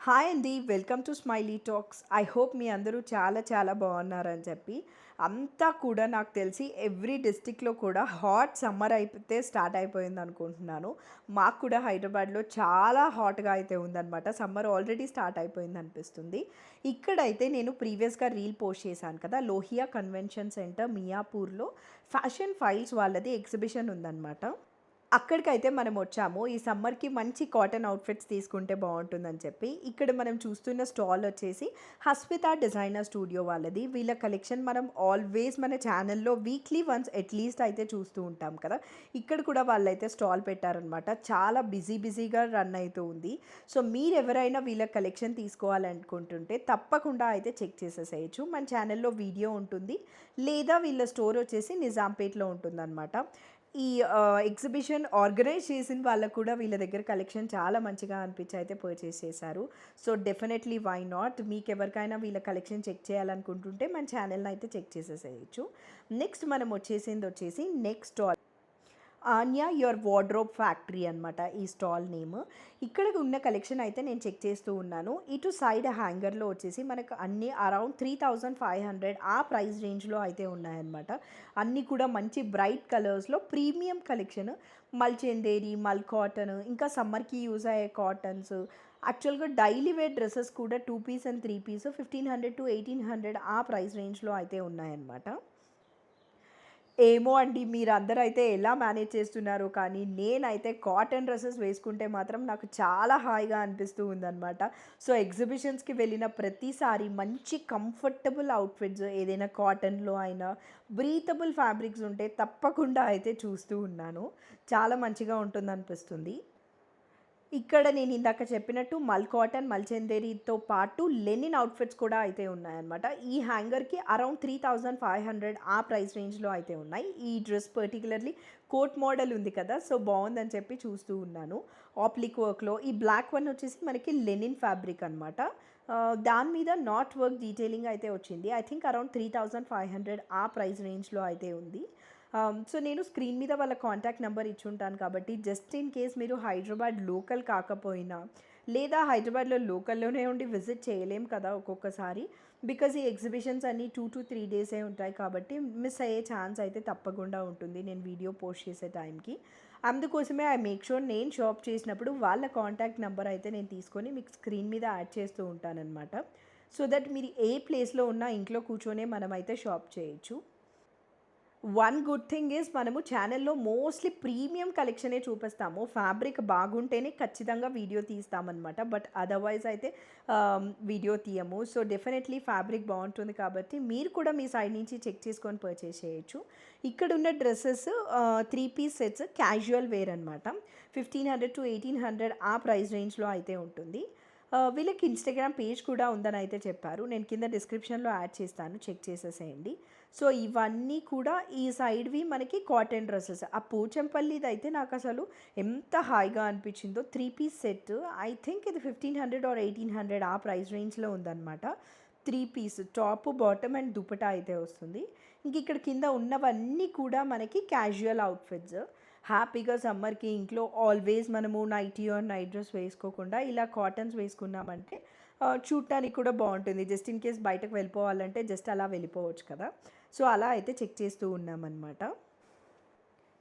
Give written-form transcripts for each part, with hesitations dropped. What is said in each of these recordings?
Hi అండి. Welcome to Smiley Talks. I hope మీ అందరూ చాలా చాలా బాగున్నారని చెప్పి. అంతా కూడా నాకు తెలిసి ఎవ్రీ డిస్ట్రిక్ట్‌లో కూడా హాట్ సమ్మర్ అయితే స్టార్ట్ అయిపోయింది అనుకుంటున్నాను. మాకు కూడా హైదరాబాద్‌లో చాలా హాట్‌గా అయితే ఉందనమాట. సమ్మర్ ఆల్రెడీ స్టార్ట్ అయిపోయింది అనిపిస్తుంది. ఇక్కడైతే నేను ప్రీవియస్‌గా రీల్ పోస్ట్ చేశాను కదా! లోహియా కన్వెన్షన్ సెంటర్ మియాపూర్‌లో ఫ్యాషన్ ఫైల్స్ వాళ్ళది ఎగ్జిబిషన్ ఉందనమాట. అక్కడికైతే మనమొచ్చాము. ఈ సమ్మర్‌కి మంచి కాటన్ అవుట్‌ఫిట్స్ తీసుకుంటే బావుంటుందని చెప్పి. ఇక్కడ మనం చూస్తున్న స్టాల్ వచ్చేసి హస్విత డిజైనర్ స్టూడియో వాళ్ళది. వీళ్ళ కలెక్షన్ మనం ఆల్వేస్ మన ఛానల్‌లో వీక్లీ వన్స్ అట్‌లీస్ట్ అయితే చూస్తూ ఉంటాం కదా! ఇక్కడ కూడా వాళ్ళైతే స్టాల్ పెట్టారనమాట. చాలా బిజీగా రన్ అయితూ ఉంది. సో, మీరెవరైనా వీళ్ళ కలెక్షన్ తీసుకోవాలనుకుంటుంటే తప్పకుండా అయితే చెక్ చేసేసేయొచ్చు. మన ఛానల్‌లో వీడియో ఉంటుంది. లేదా వీళ్ళ స్టోర్ వచ్చేసి నిజాంపేట్‌లో ఉంటుందనమాట. ఈ ఎగ్జిబిషన్ ఆర్గనైజ్ చేసిన వాళ్ళకి కూడా వీళ్ళ దగ్గర కలెక్షన్ చాలా మంచిగా అనిపించి అయితే పర్చేస్ చేశారు. So, definitely why not? మీకెవరికైనా వీళ్ళ కలెక్షన్ చెక్ చేయాలనుకుంటుంటే మన ఛానల్‌ని అయితే చెక్ చేసేసేయొచ్చు. నెక్స్ట్ మనం వచ్చేసి next stall ఆన్యా your wardrobe factory అనమాట ఈ స్టాల్ నేమ్. ఇక్కడ ఉన్న కలెక్షన్ అయితే నేను చెక్ చేస్తూ ఉన్నాను. ఇటు సైడ్ హ్యాంగర్‌లో వచ్చేసి మనకు అన్నీ అరౌండ్ 3500 ఆ ప్రైస్ రేంజ్‌లో అయితే ఉన్నాయన్నమాట. అన్నీ కూడా మంచి బ్రైట్ కలర్స్‌లో ప్రీమియం కలెక్షన్. మల్ చందేరి, మల్ కాటన్, ఇంకా సమ్మర్‌కి యూజ్ అయ్యే కాటన్స్, యాక్చువల్‌గా డైలీ వేర్ డ్రెసెస్ కూడా 2 పీస్ అండ్ 3 పీస్ 1500-1800 ఆ ప్రైస్ రేంజ్‌లో అయితే ఉన్నాయన్నమాట. ఏమో అండి. మీరందరూ అయితే ఎలా మేనేజ్ చేస్తున్నారో కానీ, నేనైతే కాటన్ డ్రెసెస్ వేసుకుంటే మాత్రం నాకు చాలా హాయిగా అనిపిస్తూ ఉందనమాట. సో, ఎగ్జిబిషన్స్‌కి వెళ్ళిన ప్రతిసారి మంచి కంఫర్టబుల్ అవుట్‌ఫిట్స్ ఏదైనా కాటన్‌లో అయినా, బ్రీతబుల్ ఫ్యాబ్రిక్స్ ఉంటే తప్పకుండా అయితే చూస్తూ ఉన్నాను. చాలా మంచిగా ఉంటుందనిపిస్తుంది. ఇక్కడ నేను ఇందాక చెప్పినట్టు మల్ కాటన్, మల్ చందేరితో పాటు లెనిన్ అవుట్‌ఫిట్స్ కూడా అయితే ఉన్నాయన్నమాట. ఈ హ్యాంగర్‌కి అరౌండ్ 3500 ఆ ప్రైస్ రేంజ్‌లో అయితే ఉన్నాయి. ఈ డ్రెస్ పర్టిక్యులర్‌లీ కోట్ మోడల్ ఉంది కదా! సో, బావుందని చెప్పి చూస్తూ ఉన్నాను. ఆప్లిక్ వర్క్‌లో ఈ బ్లాక్ వన్ వచ్చేసి మనకి లెనిన్ ఫ్యాబ్రిక్ అనమాట. దాని మీద నాట్ వర్క్ డీటెయిలింగ్ అయితే వచ్చింది. ఐ థింక్ అరౌండ్ 3500 ఆ ప్రైస్ రేంజ్‌లో అయితే ఉంది. సో, నేను స్క్రీన్ మీద వాళ్ళ కాంటాక్ట్ నెంబర్ ఇచ్చుంటాను కాబట్టి జస్ట్ ఇన్ కేస్ మీరు హైదరాబాద్ లోకల్ కాకపోయినా, లేదా హైదరాబాద్‌లో లోకల్‌లోనే ఉండి విజిట్ చేయలేం కదా ఒక్కొక్కసారి. బికాజ్ ఈ ఎగ్జిబిషన్స్ అన్నీ 2-3 డేసే ఉంటాయి కాబట్టి మిస్ అయ్యే ఛాన్స్ అయితే తప్పకుండా ఉంటుంది నేను వీడియో పోస్ట్ చేసే టైంకి. అందుకోసమే ఐ మేక్ ష్యూర్ నేను షాప్ చేసినప్పుడు వాళ్ళ కాంటాక్ట్ నెంబర్ అయితే నేను తీసుకొని మీకు స్క్రీన్ మీద యాడ్ చేస్తూ ఉంటాననమాట. సో దట్ మీరు ఏ ప్లేస్‌లో ఉన్నా ఇంట్లో కూర్చొనే మనమైతే షాప్ చేయొచ్చు. వన్ గుడ్ థింగ్ ఈజ్ మనము ఛానల్‌లో మోస్ట్‌లీ ప్రీమియం కలెక్షనే చూపిస్తాము. ఫ్యాబ్రిక్ బాగుంటేనే ఖచ్చితంగా వీడియో తీస్తామనమాట. బట్ అదర్‌వైజ్ అయితే వీడియో తీయము. సో, డెఫినెట్‌లీ ఫ్యాబ్రిక్ బావుంటుంది కాబట్టి మీరు కూడా మీ సైడ్ నుంచి చెక్ చేసుకొని పర్చేస్ చేయొచ్చు. ఇక్కడున్న dresses 3 piece sets casual wear అనమాట. 1500-1800 ఆ ప్రైస్ రేంజ్‌లో అయితే ఉంటుంది. వీళ్ళకి ఇన్‌స్టాగ్రామ్ పేజ్ కూడా ఉందని అయితే చెప్పారు. నేను కింద డిస్క్రిప్షన్‌లో యాడ్ చేస్తాను. చెక్ చేసేసేయండి. సో, ఇవన్నీ కూడా ఈ సైడ్‌వి మనకి కాటన్ డ్రెసెస్. ఆ పోచంపల్లిదయితే నాకసలు ఎంత హాయిగా అనిపించిందో 3 పీస్ సెట్. ఐ థింక్ ఇది 1500 ఆర్ 1800 ఆ ప్రైస్ రేంజ్‌లో ఉందనమాట. 3 piece top, bottom and dupatta అయితే వస్తుంది. ఇంక ఇక్కడ కింద ఉన్నవన్నీ కూడా మనకి క్యాజువల్ అవుట్‌ఫిట్స్. హ్యాపీగా సమ్మర్‌కి ఇంట్లో ఆల్వేస్ మనము నైటీ ఆర్ నైట్ డ్రెస్ వేసుకోకుండా ఇలా కాటన్స్ వేసుకున్నామంటే చూడటానికి కూడా బావుంటుంది. జస్ట్ ఇన్ కేస్ బయటకు వెళ్ళిపోవాలంటే జస్ట్ అలా వెళ్ళిపోవచ్చు కదా! సో, అలా అయితే చెక్ చేస్తూ ఉన్నామనమాట.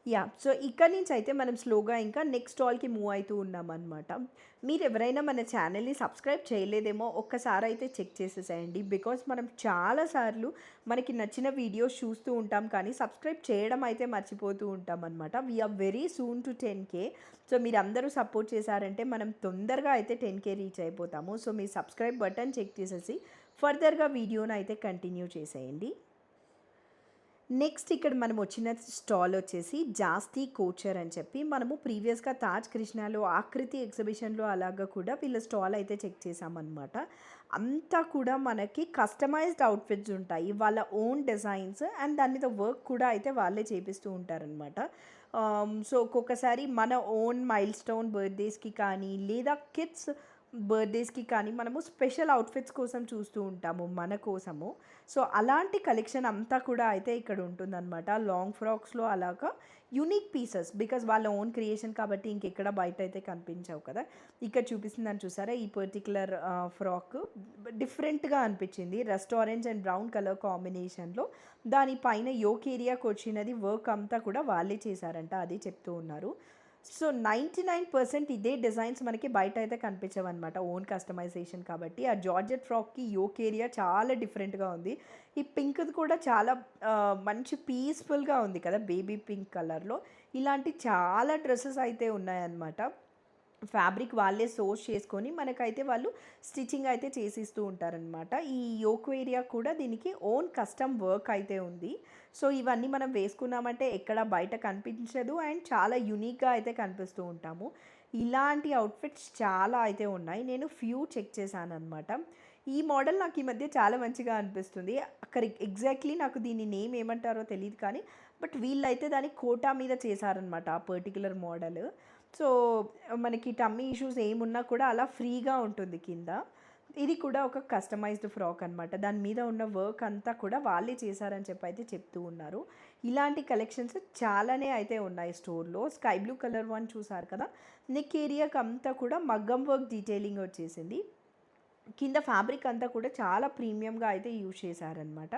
యాహ్! సో, ఇక్కడి నుంచయితే మనం స్లోగా ఇంకా నెక్స్ట్ స్టాల్‌కి మూవ్ అయితూ ఉన్నామనమాట. మీరెవరైనా మన ఛానల్‌ని సబ్స్క్రైబ్ చేయలేదేమో ఒక్కసారయితే చెక్ చేసేసేయండి. బికాజ్ మనం చాలా సార్లు మనకి నచ్చిన వీడియోస్ చూస్తూ ఉంటాం కానీ సబ్స్క్రైబ్ చేయడం అయితే మర్చిపోతూ ఉంటామనమాట. We are very soon to 10K. So, మీరందరూ సపోర్ట్ చేశారంటే మనం తొందరగా అయితే 10K రీచ్ అయిపోతాము. సో, మీ సబ్స్క్రైబ్ బటన్ చెక్ చేసేసి ఫర్దర్‌గా వీడియోనయితే కంటిన్యూ చేసేయండి. నెక్స్ట్ ఇక్కడ మనం వచ్చిన స్టాల్ వచ్చేసి జాస్తి కోచర్ అని చెప్పి మనము ప్రీవియస్‌గా తాజ్ కృష్ణాలో ఆకృతి ఎగ్జిబిషన్‌లో అలాగా కూడా వీళ్ళ స్టాల్ అయితే చెక్ చేసామన్నమాట. అంతా కూడా మనకి కస్టమైజ్డ్ అవుట్‌ఫిట్స్ ఉంటాయి. వాళ్ళ ఓన్ డిజైన్స్ అండ్ దాని మీద వర్క్ కూడా అయితే వాళ్ళే చేపిస్తూ ఉంటారనమాట. సో, ఒక్కొక్కసారి మన ఓన్ మైల్‌స్టోన్ బర్త్‌డేస్‌కి కానీ లేదా కిడ్స్ బర్త్డేస్‌కి కానీ మనము స్పెషల్ అవుట్‌ఫిట్స్ కోసం చూస్తూ ఉంటాము మన కోసము. సో, అలాంటి కలెక్షన్ అంతా కూడా అయితే ఇక్కడ ఉంటుందనమాట. లాంగ్ ఫ్రాక్స్‌లో అలాగా యూనిక్ పీసెస్ బికాజ్ వాళ్ళ ఓన్ క్రియేషన్ కాబట్టి ఇంకెక్కడ బయట అయితే కనిపించవు కదా! ఇక్కడ చూపిస్తున్నాను చూసారా? ఈ పర్టిక్యులర్ ఫ్రాక్ డిఫరెంట్‌గా అనిపించింది. Rust orange and brown colour కాంబినేషన్‌లో దాని పైన యోక్ ఏరియాకొచ్చినది వర్క్ అంతా కూడా వాళ్ళే చేశారంట. అది చెప్తూ ఉన్నారు. సో, 99% ఇదే డిజైన్స్ మనకి బయట అయితే కనిపించవనమాట. ఓన్ కస్టమైజేషన్ కాబట్టి. ఆ జార్జెట్ ఫ్రాక్‌కి యోక్ ఏరియా చాలా డిఫరెంట్‌గా ఉంది. ఈ పింక్‌ది కూడా చాలా మంచి పీస్‌ఫుల్‌గా ఉంది కదా! బేబీ పింక్ కలర్‌లో. ఇలాంటి చాలా డ్రెసెస్ అయితే ఉన్నాయన్నమాట. ఫ్యాబ్రిక్ వాళ్ళే సోర్స్ చేసుకొని మనకైతే వాళ్ళు స్టిచ్చింగ్ అయితే చేసిస్తూ ఉంటారనమాట. ఈ యోక్ ఏరియా కూడా దీనికి ఓన్ కస్టమ్ వర్క్ అయితే ఉంది. సో, ఇవన్నీ మనం వేసుకున్నామంటే ఎక్కడ బయట కనిపించదు అండ్ చాలా యూనిక్‌గా అయితే కనిపిస్తూ ఉంటాము. ఇలాంటి అవుట్‌ఫిట్స్ చాలా అయితే ఉన్నాయి. నేను ఫ్యూ చెక్ చేశాననమాట. ఈ మోడల్ నాకు ఈ మధ్య చాలా మంచిగా అనిపిస్తుంది. అక్కడ ఎగ్జాక్ట్‌లీ నాకు దీని నేమ్ ఏమంటారో తెలీదు కానీ, బట్ వీళ్ళైతే దాన్ని కోటా మీద చేశారనమాట ఆ పర్టిక్యులర్ మోడల్. సో, మనకి టమ్మీ ఇష్యూస్ ఏమున్నా కూడా అలా ఫ్రీగా ఉంటుంది కింద. ఇది కూడా ఒక కస్టమైజ్డ్ ఫ్రాక్ అనమాట. దాని మీద ఉన్న వర్క్ అంతా కూడా వాళ్ళే చేశారని చెప్పైతే చెప్తూ ఉన్నారు. ఇలాంటి కలెక్షన్స్ చాలానే అయితే ఉన్నాయి స్టోర్‌లో. స్కై బ్లూ కలర్ వన్ చూసారు కదా! నెక్ ఏరియాకంతా కూడా మగ్గం వర్క్ డీటెయిలింగ్ వచ్చేసింది. కింద ఫ్యాబ్రిక్ అంతా కూడా చాలా ప్రీమియంగా అయితే యూజ్ చేశారనమాట.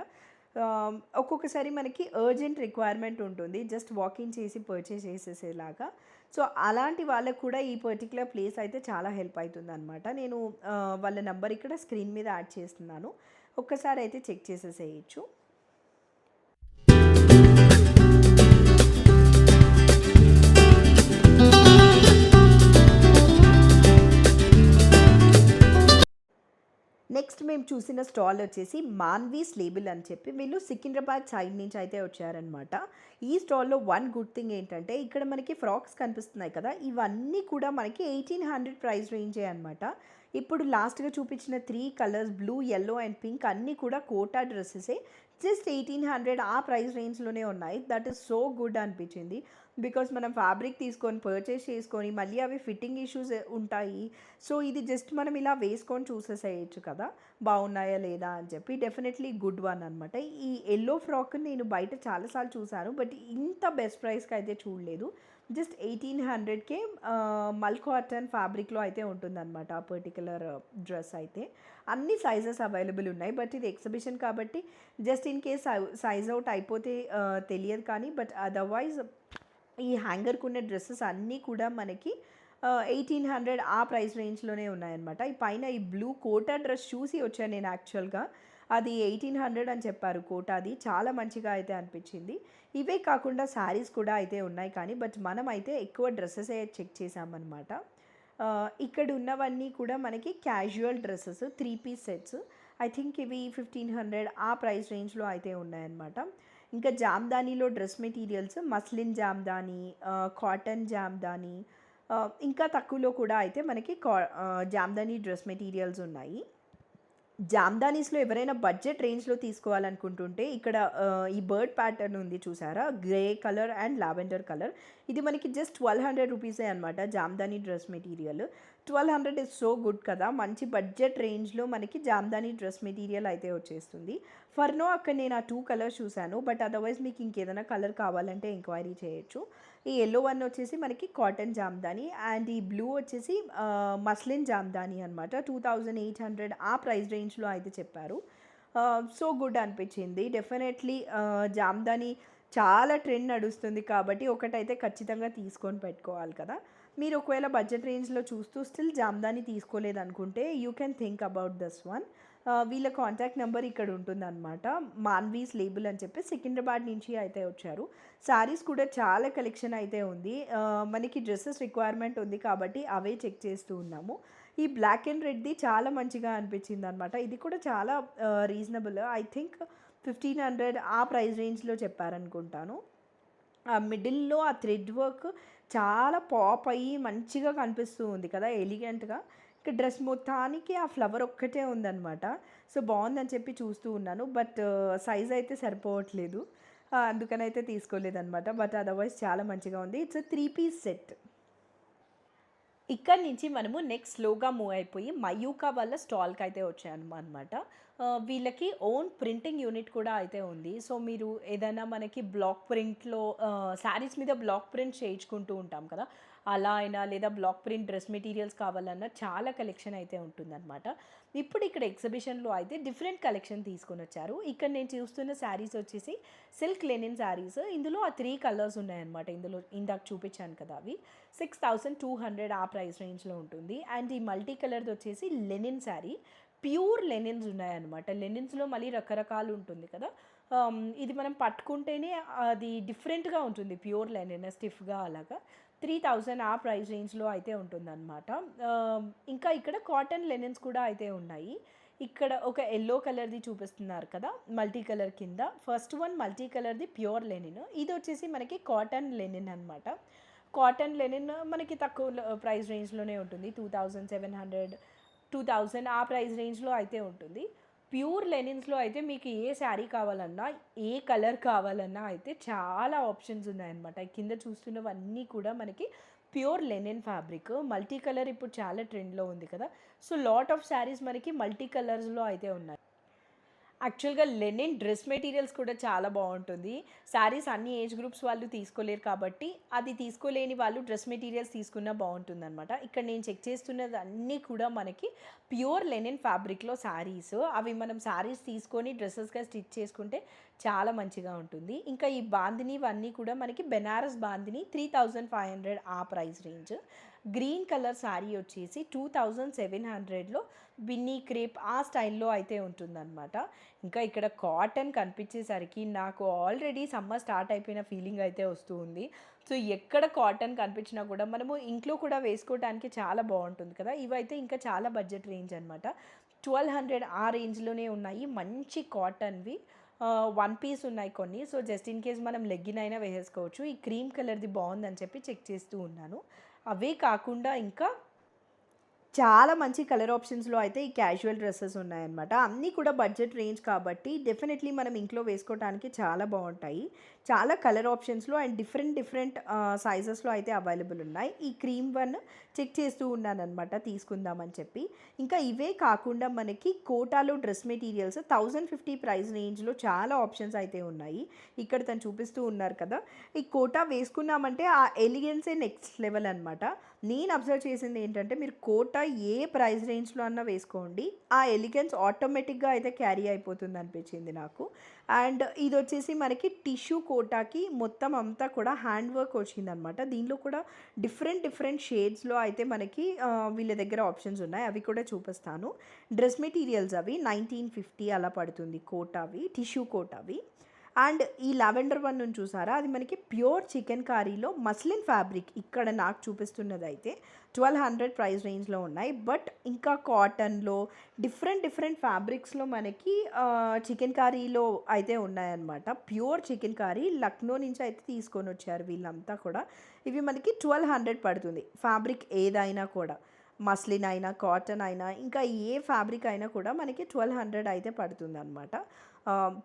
ఒక్కొక్కసారి మనకి అర్జెంట్ రిక్వైర్మెంట్ ఉంటుంది. జస్ట్ వాకింగ్ చేసి పర్చేస్ చేసేసేలాగా. సో, అలాంటి వాళ్ళకి కూడా ఈ పర్టిక్యులర్ ప్లేస్ అయితే చాలా హెల్ప్ అవుతుందనమాట. నేను వాళ్ళ నంబర్ ఇక్కడ స్క్రీన్ మీద యాడ్ చేస్తున్నాను. ఒక్కసారి అయితే చెక్ చేసేసేయచ్చు. నెక్స్ట్ మేము చూసిన స్టాల్ వచ్చేసి మాన్వీస్ లేబుల్ అని చెప్పి వీళ్ళు సికింద్రాబాద్ సైడ్ నుంచి అయితే వచ్చారనమాట. ఈ స్టాల్‌లో వన్ గుడ్ థింగ్ ఏంటంటే ఇక్కడ మనకి ఫ్రాక్స్ కనిపిస్తున్నాయి కదా! ఇవన్నీ కూడా మనకి 1800 ప్రైస్ రేంజే అనమాట. ఇప్పుడు లాస్ట్‌గా చూపించిన 3 colours blue, yellow and pink అన్నీ కూడా కోటా డ్రెసెసే. జస్ట్ 1800 ఆ ప్రైస్ రేంజ్‌లోనే ఉన్నాయి. దట్ ఈస్ సో గుడ్ అనిపించింది. బికాజ్ మనం ఫ్యాబ్రిక్ తీసుకొని పర్చేస్ చేసుకొని మళ్ళీ అవి ఫిట్టింగ్ ఇష్యూస్ ఉంటాయి. సో, ఇది జస్ట్ మనం ఇలా వేసుకొని చూసేసేయొచ్చు కదా! బాగున్నాయా లేదా అని చెప్పి. డెఫినెట్లీ గుడ్ వన్ అనమాట. ఈ యెల్లో ఫ్రాక్ నేను బయట చాలా సార్లు చూసాను. బట్ ఇంత బెస్ట్ ప్రైస్‌కి అయితే చూడలేదు. జస్ట్ 1800కే మల్ కాటన్ ఫ్యాబ్రిక్‌లో అయితే ఉంటుందన్నమాట ఆ పర్టిక్యులర్ డ్రెస్ అయితే. అన్ని సైజెస్ అవైలబుల్ ఉన్నాయి. బట్ ఇది ఎగ్జిబిషన్ కాబట్టి just in case size out అయిపోతే తెలియదు కానీ బట్ అదర్‌వైజ్ ఈ హ్యాంగర్‌కున్న డ్రెసెస్ అన్నీ కూడా మనకి 1800 ఆ ప్రైస్ రేంజ్‌లోనే ఉన్నాయన్నమాట. ఈ పైన ఈ బ్లూ కోటా డ్రెస్ చూసి వచ్చాను నేను యాక్చువల్‌గా. అది 1800 అని చెప్పారు కోటాది. చాలా మంచిగా అయితే అనిపించింది. ఇవే కాకుండా శారీస్ కూడా అయితే ఉన్నాయి కానీ బట్ మనమైతే ఎక్కువ డ్రెసెసే చెక్ చేశామన్నమాట. ఇక్కడ ఉన్నవన్నీ కూడా మనకి casual dresses 3 piece sets. I think ఇవి 1500 ఆ ప్రైస్ రేంజ్‌లో అయితే ఉన్నాయన్నమాట. ఇంకా జామ్దానీలో dress materials muslin Jamdani, cotton Jamdani, ఇంకా తక్కువలో కూడా అయితే మనకి జామ్దానీ డ్రెస్ మెటీరియల్స్ ఉన్నాయి. జామ్దానీస్‌లో ఎవరైనా బడ్జెట్ రేంజ్‌లో తీసుకోవాలనుకుంటుంటే ఇక్కడ ఈ బర్డ్ ప్యాటర్న్ ఉంది చూసారా? Grey colour and lavender colour. ఇది మనకి జస్ట్ 1200 రూపీసే అనమాట jamdani dress material. 1200 is so good కదా! మంచి బడ్జెట్ రేంజ్‌లో మనకి జామ్దానీ డ్రెస్ మెటీరియల్ అయితే వచ్చేస్తుంది. ఫర్ నౌ అక్కడ నేను ఆ 2 కలర్స్ చూసాను. బట్ అదర్‌వైజ్ మీకు ఇంకేదైనా కలర్ కావాలంటే ఎంక్వైరీ చేయొచ్చు. ఈ యెల్లో వన్ వచ్చేసి మనకి కాటన్ జామ్దానీ అండ్ ఈ బ్లూ వచ్చేసి మస్లిన్ జామ్దానీ అనమాట. 2800 ఆ ప్రైస్ రేంజ్‌లో అయితే చెప్పారు. సో గుడ్ అనిపించింది. డెఫినెట్‌లీ జామ్దానీ చాలా ట్రెండ్ నడుస్తుంది కాబట్టి ఒకటైతే ఖచ్చితంగా తీసుకొని పెట్టుకోవాలి కదా! మీరు ఒకవేళ బడ్జెట్ రేంజ్‌లో చూస్తూ స్టిల్ జామ్దానీ తీసుకోలేదనుకుంటే you can think about this one. వీళ్ళ కాంటాక్ట్ నెంబర్ ఇక్కడ ఉంటుందన్నమాట. మాన్వీస్ లేబుల్ అని చెప్పి సికింద్రాబాద్ నుంచి అయితే వచ్చారు. శారీస్ కూడా చాలా కలెక్షన్ అయితే ఉంది. మనకి డ్రెసెస్ రిక్వైర్మెంట్ ఉంది కాబట్టి అవే చెక్ చేస్తూ ఉన్నాము. ఈ బ్లాక్ అండ్ రెడ్‌ది చాలా మంచిగా అనిపించిందనమాట. ఇది కూడా చాలా రీజనబుల్. ఐ థింక్ 1500 ఆ ప్రైస్ రేంజ్‌లో చెప్పారనుకుంటాను. ఆ మిడిల్‌లో ఆ థ్రెడ్ వర్క్ చాలా పాప్ అయ్యి మంచిగా కనిపిస్తూ ఉంది కదా! ఎలిగెంట్‌గా. ఇక డ్రెస్ మొత్తానికి ఆ ఫ్లవర్ ఒక్కటే ఉందనమాట. సో, బావుందని చెప్పి చూస్తూ ఉన్నాను. బట్ సైజ్ అయితే సరిపోవట్లేదు. అందుకనైతే తీసుకోలేదనమాట. బట్ అదర్‌వైజ్ చాలా మంచిగా ఉంది. It's a 3 piece set. ఇక్కడి నుంచి మనము నెక్స్ట్ స్లోగా మూవ్ అయిపోయి మయూకా వాళ్ళ స్టాల్కి అయితే వచ్చాను అనమాట. వీళ్ళకి ఓన్ ప్రింటింగ్ యూనిట్ కూడా అయితే ఉంది. సో మీరు ఏదైనా మనకి బ్లాక్ ప్రింట్లో శారీస్ మీద బ్లాక్ ప్రింట్ చేయించుకుంటూ ఉంటాం కదా, అలా అయినా లేదా బ్లాక్ ప్రింట్ డ్రెస్ మెటీరియల్స్ కావాలన్నా చాలా కలెక్షన్ అయితే ఉంటుందన్నమాట. ఇప్పుడు ఇక్కడ ఎగ్జిబిషన్లో అయితే డిఫరెంట్ కలెక్షన్ తీసుకొని వచ్చారు. ఇక్కడ నేను చూస్తున్న శారీస్ వచ్చేసి సిల్క్ లెనిన్ శారీస్. ఇందులో ఆ 3 కలర్స్ ఉన్నాయన్నమాట. ఇందులో ఇందాక చూపించాను కదా, అవి 6200 ఆ ప్రైస్ రేంజ్లో ఉంటుంది. అండ్ ఈ మల్టీ కలర్ది వచ్చేసి లెనిన్ శారీ, ప్యూర్ లెనిన్స్ ఉన్నాయన్నమాట. లెనిన్స్లో మళ్ళీ రకరకాలు ఉంటుంది కదా, ఇది మనం పట్టుకుంటేనే అది డిఫరెంట్గా ఉంటుంది, ప్యూర్ లెనిన్ స్టిఫ్గా అలాగా. 3000 ఆ ప్రైస్ రేంజ్లో అయితే ఉంటుందన్నమాట. ఇంకా ఇక్కడ కాటన్ లెనిన్స్ కూడా అయితే ఉన్నాయి. ఇక్కడ ఒక ఎల్లో కలర్ది చూపిస్తున్నారు కదా మల్టీ కలర్ కింద. ఫస్ట్ వన్ మల్టీ కలర్ది ప్యూర్ లెనిన్, ఇది వచ్చేసి మనకి కాటన్ లెనిన్ అనమాట. కాటన్ లెనిన్ మనకి తక్కువ ప్రైస్ రేంజ్లోనే ఉంటుంది, 2700 2000 ఆ ప్రైస్ రేంజ్లో అయితే ఉంటుంది. ప్యూర్ లెనిన్స్లో అయితే మీకు ఏ శారీ కావాలన్నా, ఏ కలర్ కావాలన్నా అయితే చాలా ఆప్షన్స్ ఉన్నాయన్నమాట. కింద చూస్తున్నవన్నీ కూడా మనకి pure linen fabric. Multi colour ఇప్పుడు చాలా ట్రెండ్లో ఉంది కదా, సో లాట్ ఆఫ్ శారీస్ మనకి మల్టీ కలర్స్లో అయితే ఉన్నాయి. యాక్చువల్గా లెనిన్ డ్రెస్ మెటీరియల్స్ కూడా చాలా బాగుంటుంది. శారీస్ అన్ని ఏజ్ గ్రూప్స్ వాళ్ళు తీసుకోలేరు కాబట్టి, అది తీసుకోలేని వాళ్ళు డ్రెస్ మెటీరియల్స్ తీసుకున్నా బాగుంటుందన్నమాట. ఇక్కడ నేను చెక్ చేస్తున్నది అన్నీ కూడా మనకి ప్యూర్ లెనిన్ ఫ్యాబ్రిక్లో శారీస్. అవి మనం శారీస్ తీసుకొని డ్రెస్సెస్గా స్టిచ్ చేసుకుంటే చాలా మంచిగా ఉంటుంది. ఇంకా ఈ బాందిని ఇవన్నీ కూడా మనకి బెనారస్ బాందిని 3500 ఆ price range. Green colour sari వచ్చేసి 2700లో బిన్నీ క్రేప్ ఆ స్టైల్లో అయితే ఉంటుందన్నమాట. ఇంకా ఇక్కడ కాటన్ కనిపించేసరికి నాకు ఆల్రెడీ సమ్మర్ స్టార్ట్ అయిపోయిన ఫీలింగ్ అయితే వస్తూ ఉంది. సో ఎక్కడ కాటన్ కనిపించినా కూడా మనము ఇంట్లో కూడా వేసుకోవడానికి చాలా బాగుంటుంది కదా. ఇవైతే ఇంకా చాలా బడ్జెట్ రేంజ్ అనమాట. 1200 ఆ రేంజ్లోనే ఉన్నాయి మంచి కాటన్వి. వన్ పీస్ ఉన్నాయి కొన్ని, సో జస్ట్ ఇన్ కేస్ మనం లెగ్గిన్ అయినా వేసేసుకోవచ్చు. ఈ క్రీమ్ కలర్ది బాగుందని చెప్పి చెక్ చేస్తూ ఉన్నాను. అవే కాకుండా ఇంకా చాలా మంచి కలర్ ఆప్షన్స్లో అయితే ఈ క్యాజువల్ డ్రెస్సెస్ ఉన్నాయన్నమాట. అన్నీ కూడా బడ్జెట్ రేంజ్ కాబట్టి డెఫినెట్లీ మనం ఇంట్లో వేసుకోవడానికి చాలా బాగుంటాయి. చాలా కలర్ ఆప్షన్స్లో అండ్ డిఫరెంట్ సైజెస్లో అయితే అవైలబుల్ ఉన్నాయి. ఈ క్రీమ్ వన్ చెక్ చేస్తూ ఉన్నానమాట తీసుకుందామని చెప్పి. ఇంకా ఇవే కాకుండా మనకి కోటాలో డ్రెస్ మెటీరియల్స్ 1050 ప్రైస్ రేంజ్లో చాలా ఆప్షన్స్ అయితే ఉన్నాయి. ఇక్కడ తను చూపిస్తూ ఉన్నారు కదా, ఈ కోటా వేసుకున్నామంటే ఆ ఎలిగెన్సే నెక్స్ట్ లెవెల్ అనమాట. నేను అబ్జర్వ్ చేసింది ఏంటంటే, మీరు కోటా ఏ ప్రైస్ రేంజ్లో అన్నా వేసుకోండి, ఆ ఎలిగెన్స్ ఆటోమేటిక్గా అయితే క్యారీ అయిపోతుంది అనిపించింది నాకు. అండ్ ఇది వచ్చేసి మనకి టిష్యూ కోటాకి మొత్తం అంతా కూడా హ్యాండ్ వర్క్ వచ్చిందనమాట. దీనిలో కూడా డిఫరెంట్ షేడ్స్లో అయితే మనకి వీళ్ళ దగ్గర ఆప్షన్స్ ఉన్నాయి, అవి కూడా చూపిస్తాను. డ్రెస్ మెటీరియల్స్ అవి 1950 అలా పడుతుంది కోటావి, టిష్యూ కోటావి. అండ్ ఈ లావెండర్ వన్ నుంచి చూసారా, అది మనకి ప్యూర్ చికెన్ కర్రీలో మస్లిన్ ఫ్యాబ్రిక్. ఇక్కడ నాకు చూపిస్తున్నది అయితే 1200 ప్రైస్ రేంజ్లో ఉన్నాయి. బట్ ఇంకా కాటన్లో డిఫరెంట్ ఫ్యాబ్రిక్స్లో మనకి చికెన్ కర్రీలో అయితే ఉన్నాయన్నమాట. ప్యూర్ చికెన్ కర్రీ లక్నో నుంచి అయితే తీసుకొని వచ్చారు వీళ్ళంతా కూడా. ఇవి మనకి 1200 పడుతుంది. ఫ్యాబ్రిక్ ఏదైనా కూడా, మస్లిన్ అయినా కాటన్ అయినా ఇంకా ఏ ఫ్యాబ్రిక్ అయినా కూడా మనకి 1200 అయితే పడుతుంది అనమాట.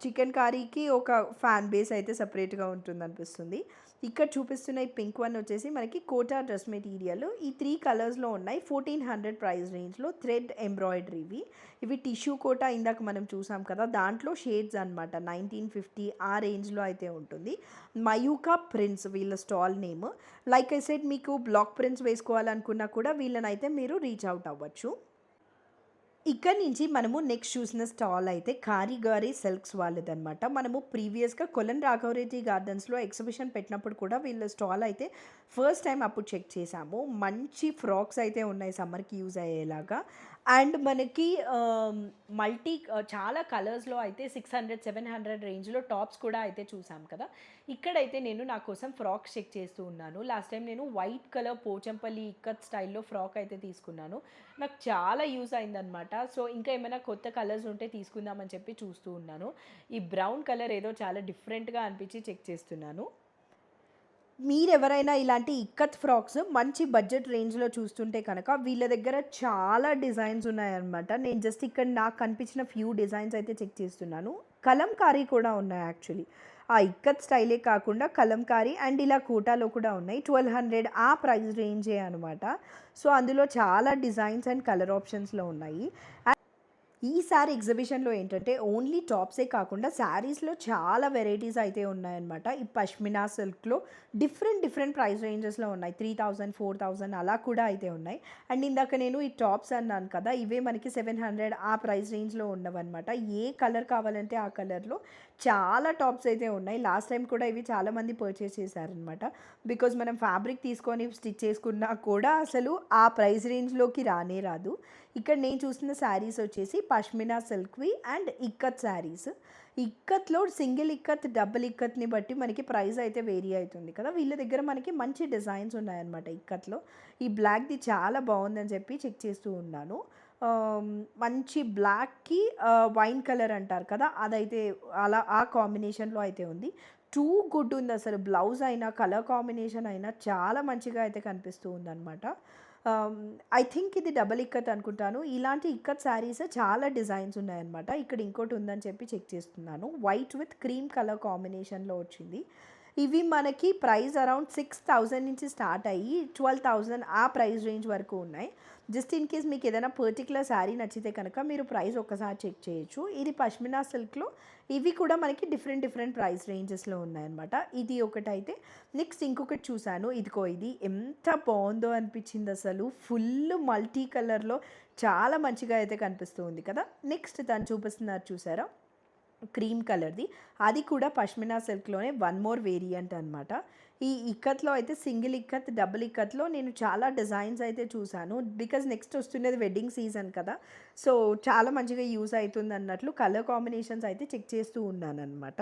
చికెన్ కర్రీకి ఒక ఫ్యాన్ బేస్ అయితే సపరేట్గా ఉంటుంది అనిపిస్తుంది. ఇక్కడ చూపిస్తున్న ఈ పింక్ వన్ వచ్చేసి మనకి కోటా డ్రెస్ మెటీరియల్. ఈ 3 కలర్స్లో ఉన్నాయి. 1400 ప్రైస్ రేంజ్లో థ్రెడ్ ఎంబ్రాయిడరీవి. ఇవి టిష్యూ కోటా ఇందాక మనం చూసాం కదా, దాంట్లో షేడ్స్ అనమాట. 1950 ఆ రేంజ్లో అయితే ఉంటుంది. మయూకా ప్రింట్స్ వీళ్ళ stall name. Like I said, మీకు బ్లాక్ ప్రింట్స్ వేసుకోవాలనుకున్నా కూడా వీళ్ళనైతే మీరు రీచ్ అవుట్ అవ్వచ్చు. ఇక్కడ నుంచి మనము నెక్స్ట్ చూసిన స్టాల్ అయితే కారిగారి సిల్క్స్ వాళ్ళదనమాట. మనము ప్రీవియస్గా కొలన్ రాఘవరెడ్డి గార్డెన్స్లో ఎగ్జిబిషన్ పెట్టినప్పుడు కూడా వీళ్ళ స్టాల్ అయితే ఫస్ట్ టైం అప్పుడు చెక్ చేసాము. మంచి ఫ్రాక్స్ అయితే ఉన్నాయి సమ్మర్కి యూజ్ అయ్యేలాగా. అండ్ మనకి మల్టీ చాలా కలర్స్లో అయితే 600-700 రేంజ్లో టాప్స్ కూడా అయితే చూసాం కదా. ఇక్కడైతే నేను నా కోసం ఫ్రాక్స్ చెక్ చేస్తూ ఉన్నాను. లాస్ట్ టైం నేను వైట్ కలర్ పోచంపల్లి ఇక్కత్ స్టైల్లో ఫ్రాక్ అయితే తీసుకున్నాను, నాకు చాలా యూస్ అయిందనమాట. సో ఇంకా ఏమైనా కొత్త కలర్స్ ఉంటే తీసుకుందామని చెప్పి చూస్తూ ఉన్నాను. ఈ బ్రౌన్ కలర్ ఏదో చాలా డిఫరెంట్గా అనిపించి చెక్ చేస్తున్నాను. మీరెవరైనా ఇలాంటి ఇక్కత్ ఫ్రాక్స్ మంచి బడ్జెట్ రేంజ్లో చూస్తుంటే కనుక వీళ్ళ దగ్గర చాలా డిజైన్స్ ఉన్నాయన్నమాట. నేను జస్ట్ ఇక్కడ నాకు కనిపించిన ఫ్యూ డిజైన్స్ అయితే చెక్ చేస్తున్నాను. కలంకారీ కూడా ఉన్నాయి యాక్చువల్లీ. ఆ ఇక్కత్ స్టైలే కాకుండా కలంకారీ అండ్ ఇలా కోటాలో కూడా ఉన్నాయి. 1200 ఆ ప్రైస్ రేంజే అనమాట. సో, అందులో చాలా డిజైన్స్ అండ్ కలర్ ఆప్షన్స్‌లో ఉన్నాయి. ఈసారి ఎగ్జిబిషన్‌లో ఏంటంటే ఓన్లీ టాప్సే కాకుండా శారీస్‌లో చాలా వెరైటీస్ అయితే ఉన్నాయన్నమాట. ఈ పష్మినా సిల్క్‌లో డిఫరెంట్ ప్రైస్ రేంజెస్‌లో ఉన్నాయి. 3000, 4000 అలా కూడా అయితే ఉన్నాయి. అండ్ ఇందాక నేను ఈ టాప్స్ అన్నాను కదా! ఇవే మనకి 700 ఆ ప్రైస్ రేంజ్‌లో ఉన్నవన్నమాట. ఏ కలర్ కావాలంటే ఆ కలర్‌లో చాలా టాప్స్ అయితే ఉన్నాయి. లాస్ట్ టైం కూడా ఇవి చాలామంది పర్చేస్ చేశారనమాట. బికాజ్ మనం ఫ్యాబ్రిక్ తీసుకొని స్టిచ్ చేసుకున్నా కూడా అసలు ఆ ప్రైస్ రేంజ్‌లోకి రానే రాదు. ఇక్కడ నేను చూసిన శారీస్ వచ్చేసి పష్మినా సిల్క్వి అండ్ ఇక్కత్ శారీస్. ఇక్కత్లో సింగిల్ ఇక్కత్, డబుల్ ఇక్కత్ని బట్టి మనకి ప్రైస్ అయితే వేరీ అవుతుంది కదా! వీళ్ళ దగ్గర మనకి మంచి డిజైన్స్ ఉన్నాయన్నమాట ఇక్కత్లో. ఈ బ్లాక్‌ది చాలా బాగుందని చెప్పి చెక్ చేస్తూ ఉన్నాను. మంచి బ్లాక్‌కి వైన్ కలర్ అంటారు కదా! అదైతే అలా ఆ కాంబినేషన్‌లో అయితే ఉంది. టూ గుడ్ ఉంది అసలు. బ్లౌజ్ అయినా, కలర్ కాంబినేషన్ అయినా చాలా మంచిగా అయితే కనిపిస్తూ ఉందన్నమాట. ఐ థింక్ ఇది డబల్ ఇక్కత్ అనుకుంటాను. ఇలాంటి ఇక్కత్ శారీస్ చాలా డిజైన్స్ ఉన్నాయన్నమాట. ఇక్కడ ఇంకోటి ఉందని చెప్పి చెక్ చేస్తున్నాను. వైట్ విత్ క్రీమ్ కలర్ కాంబినేషన్‌లో వచ్చింది. ఇవి మనకి ప్రైస్ అరౌండ్ 6000 నుంచి స్టార్ట్ అయ్యి 12,000 ఆ ప్రైస్ రేంజ్ వరకు ఉన్నాయి. జస్ట్ ఇన్ కేస్ మీకు ఏదైనా పర్టిక్యులర్ శారీ నచ్చితే కనుక మీరు ప్రైస్ ఒక్కసారి చెక్ చేయొచ్చు. ఇది పష్మినా సిల్క్‌లో ఇవి కూడా మనకి డిఫరెంట్ ప్రైస్ రేంజెస్‌లో ఉన్నాయన్నమాట. ఇది ఒకటైతే. నెక్స్ట్ ఇంకొకటి చూసాను. ఇదిగో ఇది ఎంత బాగుందో అనిపించింది అసలు. ఫుల్ మల్టీ కలర్‌లో చాలా మంచిగా అయితే కనిపిస్తూ ఉంది కదా! నెక్స్ట్ తను చూపిస్తున్నారు చూసారా? క్రీమ్ కలర్‌ది. అది కూడా పష్మినా సిల్క్‌లోనే వన్ మోర్ వేరియంట్ అనమాట. ఈ ఇక్కత్‌లో అయితే సింగిల్ ఇక్కత్, డబుల్ ఇక్కత్‌లో నేను చాలా డిజైన్స్ అయితే చూసాను. బికాజ్ నెక్స్ట్ వస్తున్నది వెడ్డింగ్ సీజన్ కదా! సో, చాలా మంచిగా యూజ్ అయితుందన్నట్లు కలర్ కాంబినేషన్స్ అయితే చెక్ చేస్తూ ఉన్నాననమాట.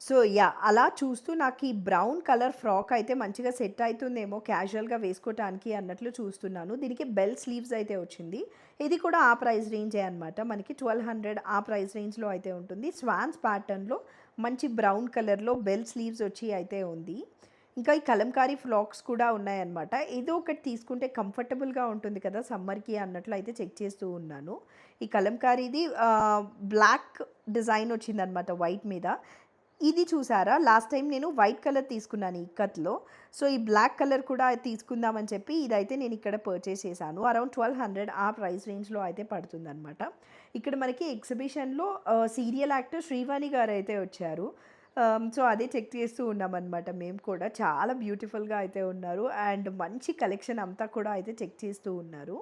So, yeah! అలా చూస్తూ నాకు ఈ బ్రౌన్ కలర్ ఫ్రాక్ అయితే మంచిగా సెట్ అయితుందేమో క్యాజువల్‌గా వేసుకోవటానికి అన్నట్లు చూస్తున్నాను. దీనికి బెల్ స్లీవ్స్ అయితే వచ్చింది. ఇది కూడా ఆ ప్రైస్ రేంజే అనమాట. మనకి 1200 ఆ ప్రైస్ రేంజ్‌లో అయితే ఉంటుంది. స్వాన్స్ ప్యాటర్న్‌లో మంచి బ్రౌన్ కలర్‌లో బెల్ స్లీవ్స్ వచ్చి అయితే ఉంది. ఇంకా ఈ కలంకారీ ఫ్రాక్స్ కూడా ఉన్నాయన్నమాట. ఏదో ఒకటి తీసుకుంటే కంఫర్టబుల్‌గా ఉంటుంది కదా! సమ్మర్‌కి అన్నట్లు అయితే చెక్ చేస్తూ ఉన్నాను. ఈ కలంకారీది బ్లాక్ డిజైన్ వచ్చిందనమాట వైట్ మీద. ఇది చూసారా? లాస్ట్ టైం నేను వైట్ కలర్ తీసుకున్నాను ఇక్కత్‌లో. సో, ఈ బ్లాక్ కలర్ కూడా తీసుకుందామని చెప్పి ఇదైతే నేను ఇక్కడ పర్చేస్ చేశాను. అరౌండ్ 1200 ఆ ప్రైస్ రేంజ్‌లో అయితే పడుతుందనమాట. ఇక్కడ మనకి ఎగ్జిబిషన్‌లో సీరియల్ యాక్టర్ శ్రీవాణి గారైతే వచ్చారు. సో, అదే చెక్ చేస్తూ ఉన్నామనమాట మేము కూడా. చాలా బ్యూటిఫుల్‌గా అయితే ఉన్నారు. అండ్ మంచి కలెక్షన్ అంతా కూడా అయితే చెక్ చేస్తూ ఉన్నారు.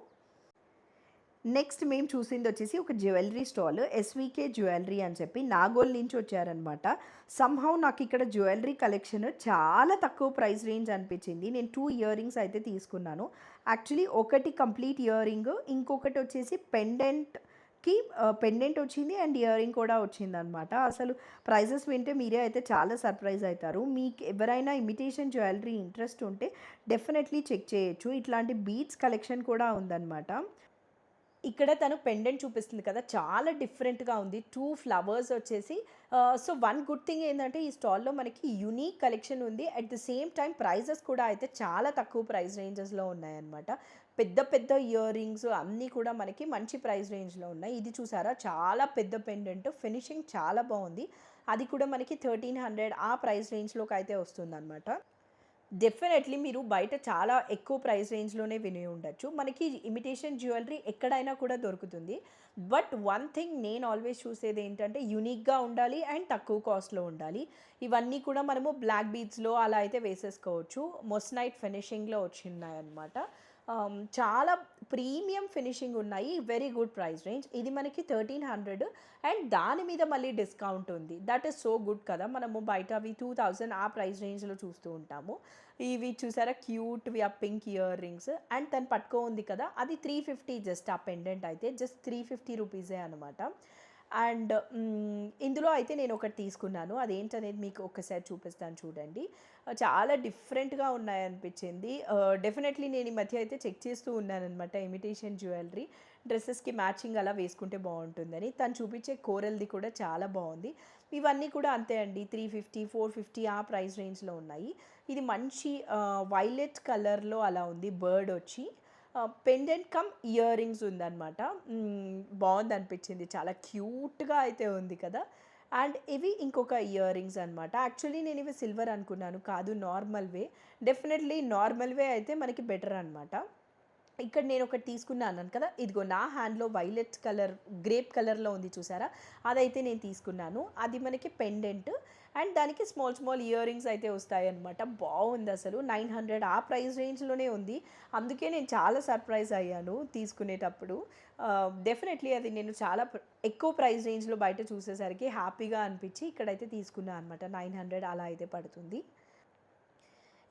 నెక్స్ట్ మేము చూసిందొచ్చేసి ఒక జ్యువెలరీ స్టాల్. ఎస్‌వీకే జ్యువెలరీ అని చెప్పి నాగోల్ నుంచి వచ్చారనమాట. సమ్‌హౌ నాకిక్కడ జ్యువెలరీ కలెక్షన్ చాలా తక్కువ ప్రైస్ రేంజ్ అనిపించింది. నేను 2 ఇయర్ రింగ్స్ అయితే తీసుకున్నాను. యాక్చువల్లీ ఒకటి కంప్లీట్ ఇయర్ రింగ్, ఇంకొకటొచ్చేసి పెండెంట్ వచ్చింది అండ్ ఇయర్ రింగ్ కూడా వచ్చిందనమాట. అసలు ప్రైజెస్ వింటే మీరే అయితే చాలా సర్ప్రైజ్ అయితారు. మీకు ఎవరైనా ఇమిటేషన్ జ్యువెలరీ ఇంట్రెస్ట్ ఉంటే డెఫినెట్‌లీ చెక్ చేయొచ్చు. ఇట్లాంటి బీడ్స్ కలెక్షన్ కూడా ఉందనమాట. ఇక్కడ తను పెండెంట్ చూపిస్తుంది కదా! చాలా డిఫరెంట్‌గా ఉంది. 2 ఫ్లవర్స్ వచ్చేసి సో, వన్ గుడ్ థింగ్ ఏందంటే ఈ స్టాల్‌లో మనకి యూనిక్ కలెక్షన్ ఉంది. At the same time prices కూడా అయితే చాలా తక్కువ ప్రైస్ రేంజెస్‌లో ఉన్నాయన్నమాట. పెద్ద ఇయర్ రింగ్స్ అన్నీ కూడా మనకి మంచి ప్రైస్ రేంజ్‌లో ఉన్నాయి. ఇది చూసారా? చాలా పెద్ద పెండెంట్. ఫినిషింగ్ చాలా బావుంది. అది కూడా మనకి 1300 ఆ ప్రైస్ రేంజ్‌లోకి అయితే వస్తుందన్నమాట. డెఫినెట్లీ మీరు బయట చాలా ఎక్కువ ప్రైస్ రేంజ్‌లోనే విని ఉండొచ్చు. మనకి ఇమిటేషన్ జ్యువెలరీ ఎక్కడైనా కూడా దొరుకుతుంది. బట్ వన్ థింగ్ నేను ఆల్వేస్ చూసేదేంటంటే యూనిక్‌గా ఉండాలి అండ్ తక్కువ కాస్ట్‌లో ఉండాలి. ఇవన్నీ కూడా మనము బ్లాక్ బీడ్స్‌లో అలా అయితే వేసేసుకోవచ్చు. మొస్నైట్ ఫినిషింగ్‌లో వచ్చిన్నాయన్నమాట. చాలా ప్రీమియం ఫినిషింగ్ ఉన్నాయి. Very good price range. ఇది మనకి 1300 అండ్ దాని మీద మళ్ళీ డిస్కౌంట్ ఉంది. దట్ ఈస్ సో గుడ్ కదా! మనము బయట అవి 2000 ఆ ప్రైస్ రేంజ్‌లో చూస్తూ ఉంటాము. ఇవి చూసారా క్యూట్‌వి ఆ పింక్ ఇయర్ రింగ్స్ అండ్ తను పట్టుకో ఉంది కదా! అది 350 జస్ట్ ఆ పెండెంట్ అయితే జస్ట్ 350 రూపీసే అనమాట. అండ్ ఇందులో అయితే నేను ఒకటి తీసుకున్నాను. అదేంటనేది మీకు ఒక్కసారి చూపిస్తాను చూడండి. చాలా డిఫరెంట్‌గా ఉన్నాయనిపించింది. డెఫినెట్‌లీ నేను ఈ మధ్య అయితే చెక్ చేస్తూ ఉన్నాననమాట ఇమిటేషన్ జ్యువెలరీ. డ్రెసెస్‌కి మ్యాచింగ్ అలా వేసుకుంటే బావుంటుందని. తను చూపించే కోరల్‌ది కూడా చాలా బావుంది. ఇవన్నీ కూడా అంతే అండి. 350, 450 ఆ ప్రైస్ రేంజ్‌లో ఉన్నాయి. ఇది మంచి వైలెట్ కలర్‌లో అలా ఉంది బర్డ్ వచ్చి. పెండెంట్ కమ్ ఇయర్ రింగ్స్ ఉందనమాట. బావుందనిపించింది. చాలా క్యూట్‌గా అయితే ఉంది కదా! అండ్ ఇవి ఇంకొక ఇయర్ రింగ్స్ అనమాట. యాక్చువల్లీ నేను ఇవి సిల్వర్ అనుకున్నాను, కాదు నార్మల్ వే. డెఫినెట్లీ నార్మల్ వే అయితే మనకి బెటర్ అనమాట. ఇక్కడ నేను ఒకటి తీసుకున్నాను కదా, ఇదిగో నా హ్యాండ్లో వైలెట్ కలర్, గ్రేప్ కలర్లో ఉంది చూసారా, అదైతే నేను తీసుకున్నాను. అది మనకి పెండెంట్ అండ్ దానికి స్మాల్ స్మాల్ ఇయర్ రింగ్స్ అయితే వస్తాయి అనమాట. బాగుంది అసలు. 900 ఆ ప్రైస్ రేంజ్లోనే ఉంది. అందుకే నేను చాలా సర్ప్రైజ్ అయ్యాను తీసుకునేటప్పుడు. డెఫినెట్లీ అది నేను చాలా ఎక్కువ ప్రైస్ రేంజ్లో బయట చూసేసరికి హ్యాపీగా అనిపించి ఇక్కడైతే తీసుకున్నాను అనమాట. 900 అలా అయితే పడుతుంది.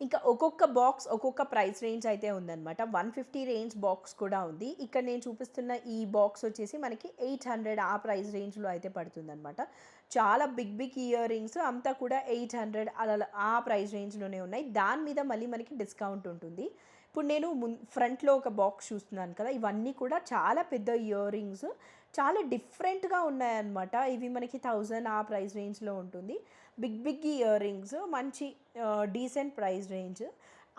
ఇంకా ఒక్కొక్క బాక్స్ ఒక్కొక్క ప్రైస్ రేంజ్ అయితే ఉందన్నమాట. 150 రేంజ్ బాక్స్ కూడా ఉంది. ఇక్కడ నేను చూపిస్తున్న ఈ బాక్స్ వచ్చేసి మనకి 800 ఆ ప్రైస్ రేంజ్లో అయితే పడుతుందన్నమాట. చాలా బిగ్ బిగ్ ఇయర్ రింగ్స్ అంతా కూడా 800 అలా ఆ ప్రైస్ రేంజ్లోనే ఉన్నాయి. దాని మీద మళ్ళీ మనకి డిస్కౌంట్ ఉంటుంది. ఇప్పుడు నేను ఫ్రంట్లో ఒక బాక్స్ చూస్తున్నాను కదా, ఇవన్నీ కూడా చాలా పెద్ద ఇయర్ రింగ్స్, చాలా డిఫరెంట్గా ఉన్నాయన్నమాట. ఇవి మనకి 1000 ఆ ప్రైస్ రేంజ్లో ఉంటుంది. బిగ్ బిగ్ ఇయర్ రింగ్స్, మంచి డీసెంట్ ప్రైస్ రేంజ్.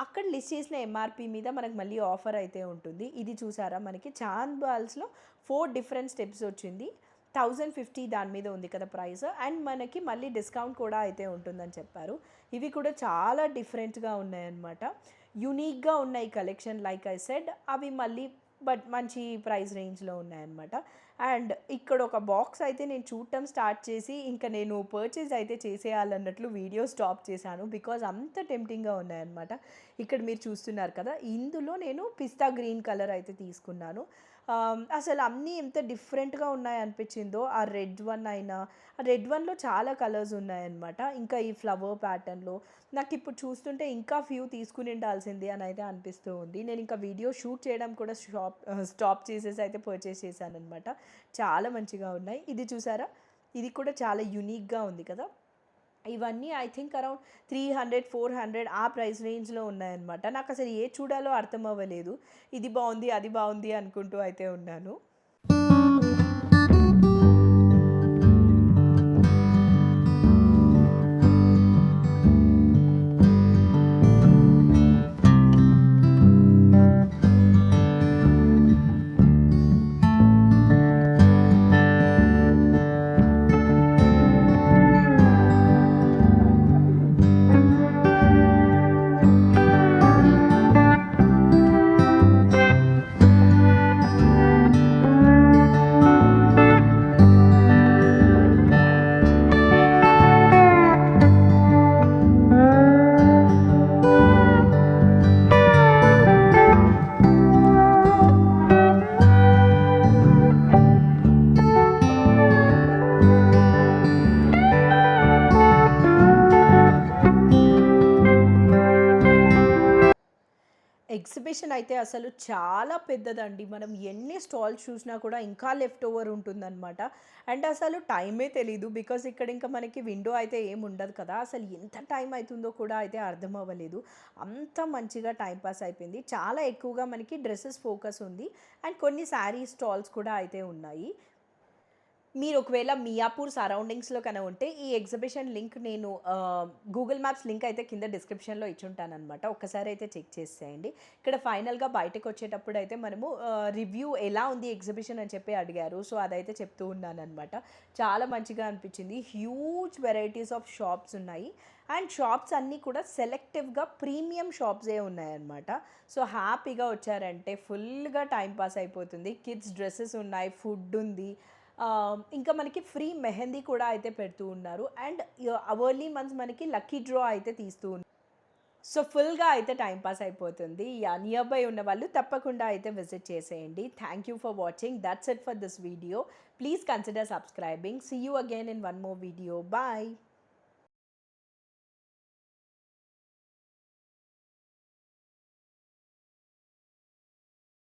అక్కడ లిస్ట్ చేసిన ఎంఆర్పి మీద మనకు మళ్ళీ ఆఫర్ అయితే ఉంటుంది. ఇది చూసారా, మనకి చాంద్ బాల్స్లో 4 డిఫరెంట్ స్టెప్స్ వచ్చింది. 1050 దాని మీద ఉంది కదా ప్రైస్, అండ్ మనకి మళ్ళీ డిస్కౌంట్ కూడా అయితే ఉంటుందని చెప్పారు. ఇవి కూడా చాలా డిఫరెంట్గా ఉన్నాయన్నమాట. యూనిక్గా ఉన్నాయి కలెక్షన్, లైక్ ఐ సెడ్. అవి మళ్ళీ బట్ మంచి ప్రైస్ రేంజ్లో ఉన్నాయన్నమాట. అండ్ ఇక్కడ ఒక బాక్స్ అయితే నేను చూడటం స్టార్ట్ చేసి ఇంకా నేను పర్చేజ్ అయితే చేసేయాలన్నట్లు వీడియో స్టాప్ చేశాను, బికాజ్ అంత టెంప్టింగ్గా ఉన్నాయన్నమాట. ఇక్కడ మీరు చూస్తున్నారు కదా, ఇందులో నేను పిస్తా గ్రీన్ కలర్ అయితే తీసుకున్నాను. అసలు అన్నీ ఎంత డిఫరెంట్గా ఉన్నాయి అనిపించిందో. ఆ రెడ్ వన్ అయినా, ఆ రెడ్ వన్లో చాలా కలర్స్ ఉన్నాయన్నమాట. ఇంకా ఈ ఫ్లవర్ ప్యాటర్న్లో నాకు ఇప్పుడు చూస్తుంటే ఇంకా ఫ్యూ తీసుకుని ఉండాల్సింది అని అయితే అనిపిస్తూ ఉంది. నేను ఇంకా వీడియో షూట్ చేయడం కూడా స్టాప్ చేసేసి అయితే పర్చేస్ చేశాను అనమాట. చాలా మంచిగా ఉన్నాయి. ఇది చూసారా, ఇది కూడా చాలా యూనిక్గా ఉంది కదా. ఇవన్నీ ఐ థింక్ అరౌండ్ 300 400 ఆ ప్రైస్ రేంజ్లో ఉన్నాయన్నమాట. నాకు అసలు ఏ చూడాలో అర్థం అవ్వలేదు. ఇది బాగుంది, అది బాగుంది అనుకుంటూ అయితే ఉన్నాను. ఎగ్జిబిషన్ అయితే అసలు చాలా పెద్దదండి. మనం ఎన్ని స్టాల్స్ చూసినా కూడా ఇంకా లెఫ్ట్ ఓవర్ ఉంటుందన్నమాట. అండ్ అసలు టైమే తెలీదు, బికాజ్ ఇక్కడ ఇంకా మనకి విండో అయితే ఏమి ఉండదు కదా. అసలు ఎంత టైం అవుతుందో కూడా అయితే అర్థం అవ్వలేదు. అంత మంచిగా టైం పాస్ అయిపోయింది. చాలా ఎక్కువగా మనకి డ్రెస్సెస్ ఫోకస్ ఉంది అండ్ కొన్ని శారీ స్టాల్స్ కూడా అయితే ఉన్నాయి. మీరు ఒకవేళ మియాపూర్ సరౌండింగ్స్లో కన్నా ఉంటే ఈ ఎగ్జిబిషన్ లింక్ నేను గూగుల్ మ్యాప్స్ లింక్ అయితే కింద డిస్క్రిప్షన్లో ఇచ్చుంటానమాట. ఒక్కసారి అయితే చెక్ చేసేయండి. ఇక్కడ ఫైనల్గా బయటకు వచ్చేటప్పుడు అయితే మనము రివ్యూ ఎలా ఉంది ఎగ్జిబిషన్ అని చెప్పి అడిగారు. సో అదైతే చెప్తూ ఉన్నానమాట. చాలా మంచిగా అనిపించింది. హ్యూజ్ వెరైటీస్ ఆఫ్ షాప్స్ ఉన్నాయి అండ్ షాప్స్ అన్నీ కూడా సెలెక్టివ్గా ప్రీమియం షాప్సే ఉన్నాయన్నమాట. సో హ్యాపీగా వచ్చారంటే ఫుల్గా టైం పాస్ అయిపోతుంది. కిడ్స్ డ్రెస్సెస్ ఉన్నాయి, ఫుడ్ ఉంది, ఇంకా మనకి ఫ్రీ మెహందీ కూడా అయితే పెడుతూ ఉన్నారు. అండ్ అవర్లీ మంత్స్ మనకి లక్కీ డ్రా అయితే తీస్తూ ఉన్నారు. సో ఫుల్గా అయితే టైం పాస్ అయిపోతుంది. నియర్ బై ఉన్న వాళ్ళు తప్పకుండా అయితే విజిట్ చేసేయండి. Thank you for watching. That's it for this video. Please consider subscribing. See you again in one more video. Bye.